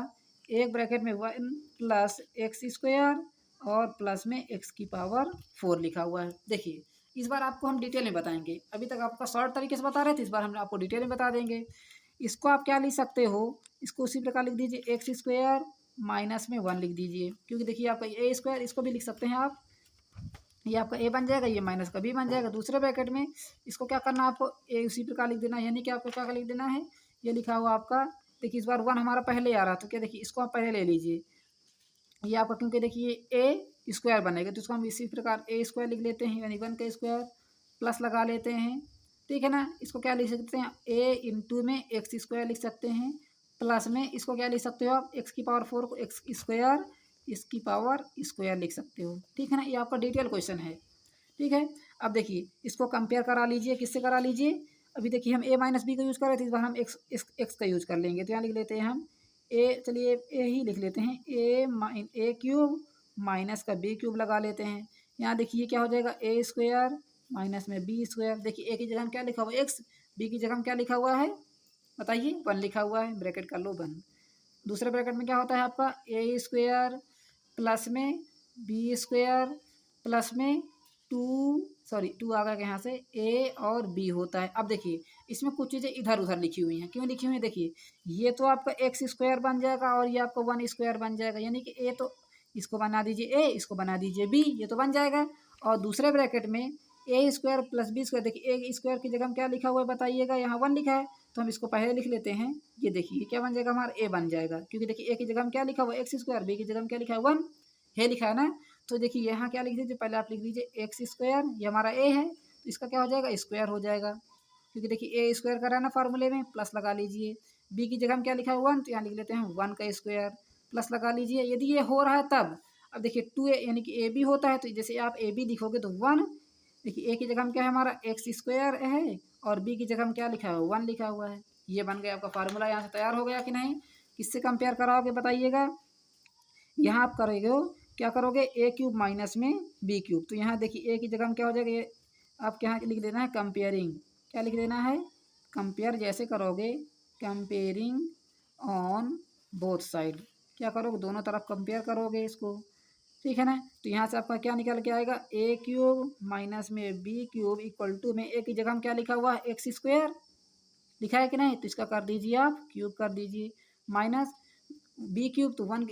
एक ब्रैकेट में 1 प्लस एक्स स्क्वायर और प्लस में एक्स की पावर 4 लिखा हुआ है। देखिए इस बार आपको हम डिटेल में बताएंगे। अभी तक आपका शॉर्ट तरीके से बता रहे थे, इस बार हम आपको डिटेल में बता देंगे। इसको आप क्या लिख सकते हो, इसको उसी प्रकार लिख दीजिए एक्स स्क्वायर माइनस में 1 लिख दीजिए, क्योंकि देखिए आपका ए स्क्वायर, इसको भी लिख सकते हैं आप, ये आपका ए बन जाएगा, ये माइनस का बी बन जाएगा। दूसरे ब्रैकेट में इसको क्या करना है आपको, ए उसी प्रकार लिख देना है, यानी कि आपको क्या लिख देना है, ये लिखा हुआ आपका। देखिए इस बार 1 हमारा पहले आ रहा है, तो क्या देखिए इसको आप पहले ले लीजिए, ये आपका, क्योंकि देखिए ए स्क्वायर बनेगा तो इसको हम इसी प्रकार ए स्क्वायर लिख लेते हैं, यानी 1 का स्क्वायर प्लस लगा लेते हैं। ठीक है ना। इसको क्या लिख सकते हैं, ए इंटू में एक्स स्क्वायर लिख सकते हैं, प्लस में इसको क्या लिख सकते हो आप, एक्स की पावर 4 को एक्स स्क्वायर, इसकी पावर स्क्वायर लिख सकते हो। ठीक है ना। ये आपका डिटेल क्वेश्चन है। ठीक है। अब देखिए इसको कंपेयर करा लीजिए, किससे करा लीजिए। अभी देखिए हम ए माइनस बी का यूज़ कर रहे थे, इस बार हम एक्स का यूज़ कर लेंगे। तो यहाँ लिख लेते हैं हम ए, चलिए ए ही लिख लेते हैं, ए क्यूब माइनस का बी क्यूब लगा लेते हैं। यहाँ देखिए क्या हो जाएगा, ए स्क्वायर माइनस में बी स्क्वायर। देखिए ए की जगह में क्या लिखा हुआ है एक्स, बी की जगह में क्या लिखा हुआ है बताइए 1 लिखा हुआ है, ब्रैकेट कर लो बंद। दूसरे ब्रैकेट में क्या होता है आपका ए स्क्वायर प्लस में बी स्क्वायर प्लस में 2 आ गया यहाँ से ए और बी होता है। अब देखिए इसमें कुछ चीज़ें इधर उधर लिखी हुई हैं, क्यों लिखी हुई हैं, देखिए ये तो आपका एक्स स्क्वायर बन जाएगा और ये आपका 1 स्क्वायर बन जाएगा, यानी कि ए तो इसको बना दीजिए ए, इसको बना दीजिए बी, ये तो बन जाएगा। और दूसरे ब्रैकेट में a square plus b square, देखिए ए स्क्वायर की जगह में क्या लिखा हुआ है बताइएगा, यहाँ 1 लिखा है, तो हम इसको पहले लिख लेते हैं। ये देखिए क्या बन जाएगा हमारा ए बन जाएगा, क्योंकि देखिए ए की जगह में क्या लिखा हुआ है एक्स स्क्वायर, बी की जगह में क्या लिखा है 1 है लिखा है ना। तो देखिए यहाँ क्या लिख दीजिए, पहले आप लिख दीजिए एक्स स्क्वायर, ये हमारा ए है तो इसका क्या हो जाएगा स्क्वायर हो जाएगा, क्योंकि देखिए ए स्क्वायर का रहना फार्मूले में, प्लस लगा लीजिए। बी की जगह में क्या लिखा है 1, तो यहाँ लिख लेते हैं 1 का स्क्वायर, प्लस लगा लीजिए। यदि ये हो रहा है तब, अब देखिए 2 यानी कि ए बी होता है, तो जैसे आप ए बी लिखोगे तो 1, देखिए ए की जगह में क्या है हमारा एक्स स्क्वायर है, और बी की जगह में क्या लिखा है 1 लिखा हुआ है। ये बन गया आपका फार्मूला, यहाँ से तैयार हो गया कि नहीं। किससे कंपेयर कराओगे बताइएगा, यहाँ आप करोगे क्या करोगे, ए क्यूब माइनस में बी क्यूब, तो यहाँ देखिए ए की जगह में क्या हो जाएगा, ये आप यहाँ लिख देना है कंपेयरिंग, क्या लिख देना है, कंपेयर जैसे करोगे, कंपेयरिंग ऑन बोथ साइड, क्या करोगे दोनों तरफ कंपेयर करोगे इसको। ठीक है ना। तो यहाँ से आपका क्या निकल के आएगा, ए क्यूब माइनस में बी क्यूब इक्वल टू में ए की जगह में क्या लिखा हुआ है एक्स स्क्वायर लिखा है कि नहीं, तो इसका कर दीजिए आप क्यूब कर दीजिए, माइनस बी क्यूब, तो 1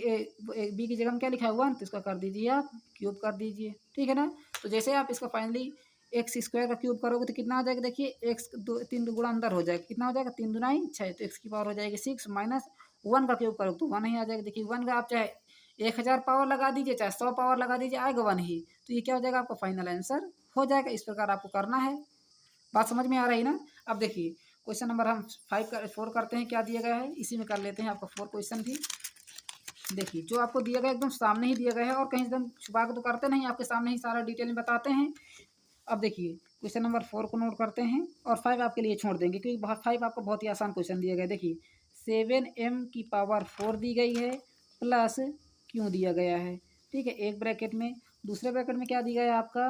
बी की जगह में क्या लिखा है 1, तो इसका कर दीजिए आप क्यूब कर दीजिए। ठीक है ना। तो जैसे आप इसका फाइनली एक्स स्क्वायर का क्यूब करोगे तो कितना आ जाएगा, देखिए एक्स 3 गुणा अंदर हो जाएगा, कितना हो जाएगा 3 दूना 6, तो एक्स की पावर हो जाएगी 6, माइनस 1 का क्यूब करोगे तो 1 ही आ जाएगा। देखिए 1 का आप चाहे 1000 पावर लगा दीजिए, चाहे 100 पावर लगा दीजिए, आएगा 1 ही, तो ये क्या हो जाएगा आपका फाइनल आंसर हो जाएगा। इस प्रकार आपको करना है। बात समझ में आ रही ना। अब देखिए क्वेश्चन नंबर हम 4 करते हैं, क्या दिया गया है इसी में कर लेते हैं आपका 4 क्वेश्चन भी। देखिए जो आपको दिया गया एकदम सामने ही दिया गया है, और कहीं एकदम छुपा के तो करते नहीं, आपके सामने ही सारा डिटेल में बताते हैं। अब देखिए क्वेश्चन नंबर 4 को नोट करते हैं, और 5 आपके लिए छोड़ देंगे, क्योंकि 5 आपको बहुत ही आसान क्वेश्चन दिया गया है। देखिए 7m⁴ दी गई है प्लस क्यों दिया गया है। ठीक है, एक ब्रैकेट में, दूसरे ब्रैकेट में क्या दिया गया है आपका,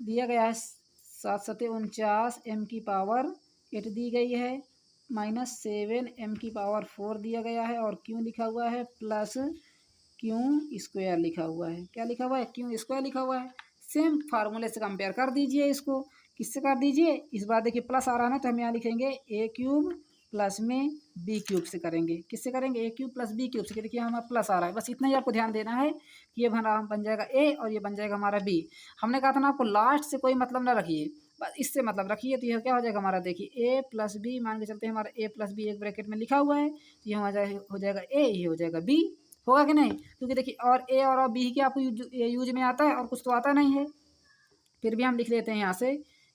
दिया गया है 7×7 m⁴ दी गई है माइनस 7m⁴ दिया गया है और क्यों लिखा हुआ है प्लस क्यों स्क्वायर लिखा हुआ है। क्या लिखा हुआ है, क्यों स्क्वायर लिखा हुआ है। सेम फार्मूले से कंपेयर कर दीजिए इसको, किससे कर दीजिए, इस बार देखिए प्लस आ रहा है ना तो हम यहाँ लिखेंगे a³ प्लस में b³ से करेंगे। किससे करेंगे, a³ प्लस b³ से। देखिए हमारा प्लस आ रहा है, बस इतना ही आपको ध्यान देना है कि ये बन जाएगा a और ये बन जाएगा हमारा b। हमने कहा था ना आपको लास्ट से कोई मतलब ना रखिए, बस इससे मतलब रखिए। तो यह क्या हो जाएगा हमारा, देखिए a प्लस b, मान के चलते हैं हमारा a प्लस बी एक ब्रैकेट में लिखा हुआ है, तो ये हो जाएगा a, ये हो जाएगा b, होगा कि नहीं। क्योंकि देखिए और a और b ही आपको यूज में आता है और कुछ तो आता नहीं है। फिर भी हम लिख लेते हैं यहाँ से,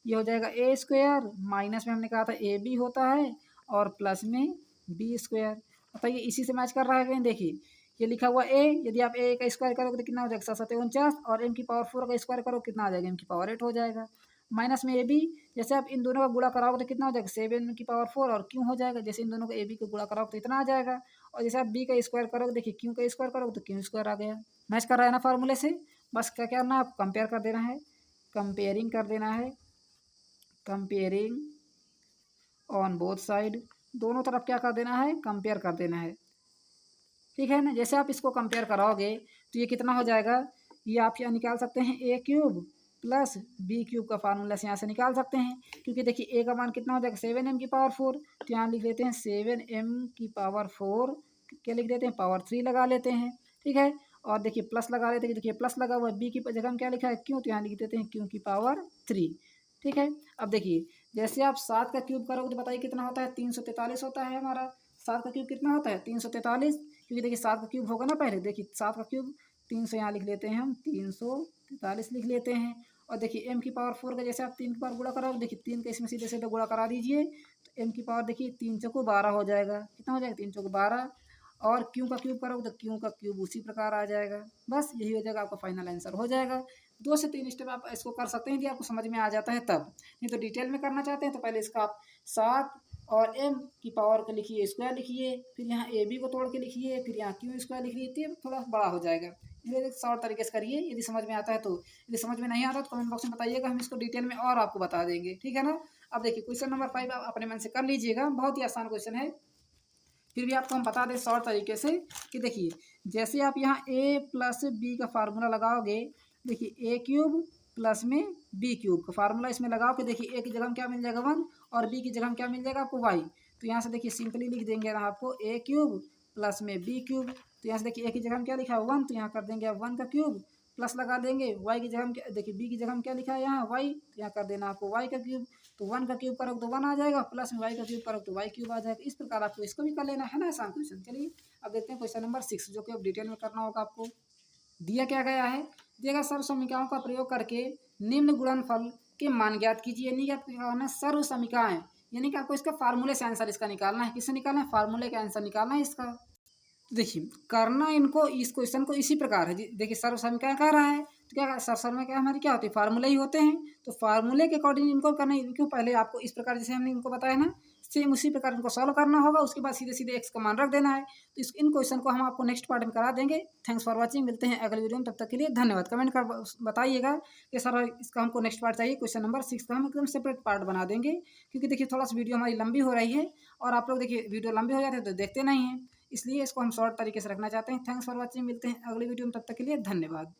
ये हो जाएगा a² माइनस में हमने कहा था ab होता है और प्लस में b²। बताइए इसी से मैच कर रहा है कहीं, देखिए ये लिखा हुआ a, यदि आप a का स्क्वायर करोगे तो कितना हो जाएगा 7×7 = 49 और m⁴ का स्क्वायर करो कितना आ जाएगा m⁴8 हो जाएगा। माइनस में ab, जैसे आप इन दोनों का गुणा कराओगे तो कितना हो जाएगा 7m⁴ और क्यों हो जाएगा, जैसे इन दोनों को ab को गुणा कराओगे तो इतना आ जाएगा। और जैसे आप b का स्क्वायर करोगे, देखिए क्यों का स्क्वायर करोगे तो क्यों² आ गया। मैच कर रहा है ना फार्मूले से। बस क्या करना है, आप कंपेयर कर देना है, कंपेयरिंग कर देना है, कंपेयरिंग ऑन बोथ साइड, दोनों तरफ क्या कर देना है, कंपेयर कर देना है। ठीक है ना, जैसे आप इसको कंपेयर कराओगे तो ये कितना हो जाएगा, ये आप यहाँ निकाल सकते हैं a³ प्लस b³ का फार्मूला से यहाँ से निकाल सकते हैं। क्योंकि देखिए a का मान कितना हो जाएगा 7m⁴, तो यहाँ लिख लेते हैं 7m⁴, क्या लिख देते हैं पावर 3 लगा लेते हैं। ठीक है, और देखिए प्लस लगा लेते हैं, देखिए प्लस लगा हुआ है, b की जगह हम क्या लिखा है क्यों, तो यहाँ लिख देते हैं क्यों की पावर 3। ठीक है, अब देखिए जैसे आप 7 का क्यूब करोगे तो बताइए कितना होता है, 343 होता है हमारा। 7 का क्यूब कितना होता है 343, क्योंकि देखिए 7 का क्यूब होगा ना पहले, देखिए 7 का क्यूब 300 यहाँ लिख लेते हैं हम, 343 लिख लेते हैं। और देखिए m⁴ का जैसे आप 3 की पावर गुणा कराओगे, देखिए 3 का इसमें सीधे सीधे गुणा करा दीजिए तो m की पावर देखिए 3 चौको 12 हो जाएगा। कितना हो जाएगा 3 चौको 12, और क्यों का क्यूब करोगे तो क्यों का क्यूब उसी प्रकार आ जाएगा। बस यही हो जाएगा, आपका फाइनल आंसर हो जाएगा। 2 से 3 स्टेप आप इसको कर सकते हैं, यदि आपको समझ में आ जाता है तब। नहीं तो डिटेल में करना चाहते हैं तो पहले इसका आप 7 और m की पावर को लिखिए, स्क्वायर लिखिए, फिर यहाँ ab को तोड़ के लिखिए, फिर यहाँ क्यू² लिख लीजिए, थोड़ा बड़ा हो जाएगा। ये शॉर्ट तरीके से करिए, यदि समझ में आता है तो। यदि समझ में नहीं आता तो कमेंट बॉक्स में बताइएगा, हम इसको डिटेल में और आपको बता देंगे। ठीक है ना। अब देखिए क्वेश्चन नंबर 5 आप अपने मन से कर लीजिएगा, बहुत ही आसान क्वेश्चन है। फिर भी आपको हम बता दें शॉर्ट तरीके से कि देखिए जैसे आप यहाँ a प्लस b का फार्मूला लगाओगे, देखिए a³ प्लस में b³ का फार्मूला इसमें लगाओ के देखिए a की जगह में क्या मिल जाएगा 1 और b की जगह में क्या मिल जाएगा आपको y। तो यहाँ से देखिए सिंपली लिख देंगे ना आपको a³ प्लस में b³। तो यहाँ से देखिए a की जगह में क्या लिखा है 1, तो यहाँ कर देंगे आप 1 का क्यूब, प्लस लगा देंगे y की जगह में देखिए b की जगह में क्या लिखा है यहाँ y, तो यहाँ कर देना आपको y का क्यूब। तो 1 का क्यूब करोगे तो 1 आ जाएगा, प्लस में y का क्यूब करोगे तो y³ आ जाएगा। इस प्रकार आपको इसको भी कर लेना है ना, आसान क्वेश्चन। चलिए अब देखते हैं क्वेश्चन नंबर 6, जो कि अब डिटेल में करना होगा आपको। दिया क्या गया है, दिएगा सर्व समीकरणों का प्रयोग करके निम्न गुणनफल के मान ज्ञात कीजिए। यानी कि आपको क्या करना है, सर्व समीकरण, यानी कि आपको इसका फार्मूले से आंसर इसका निकालना है। किससे निकालना है, फार्मूले का आंसर निकालना है इसका। देखिए करना इनको इस क्वेश्चन को इसी प्रकार है। देखिए सर्व समीकरण कह रहा है तो क्या सर्व में क्या हमारे क्या होते हैं, फार्मूले ही होते हैं। तो फार्मूले के अकॉर्डिंग इनको करना है। इनको पहले आपको इस प्रकार जैसे हमने इनको बताया ना, सेम उसी प्रकार इनको सॉल्व करना होगा। उसके बाद सीधे सीधे x का मान रख देना है। तो इन क्वेश्चन को हम आपको नेक्स्ट पार्ट में करा देंगे। थैंक्स फॉर वॉचिंग, मिलते हैं अगले वीडियो में, तब तक के लिए धन्यवाद। कमेंट कर बताइएगा कि सर इसका हमको नेक्स्ट पार्ट चाहिए, क्वेश्चन नंबर 6 का हम एकदम सेपरेट पार्ट बना देंगे। क्योंकि देखिए थोड़ा सा वीडियो हमारी लंबी हो रही है और आप लोग देखिए वीडियो लंबी हो जाती है तो देखते नहीं हैं, इसलिए इसको हम शॉर्ट तरीके से रखना चाहते हैं। थैंक्स फॉर वॉचिंग, मिलते हैं अगले वीडियो में, तब तक के लिए धन्यवाद।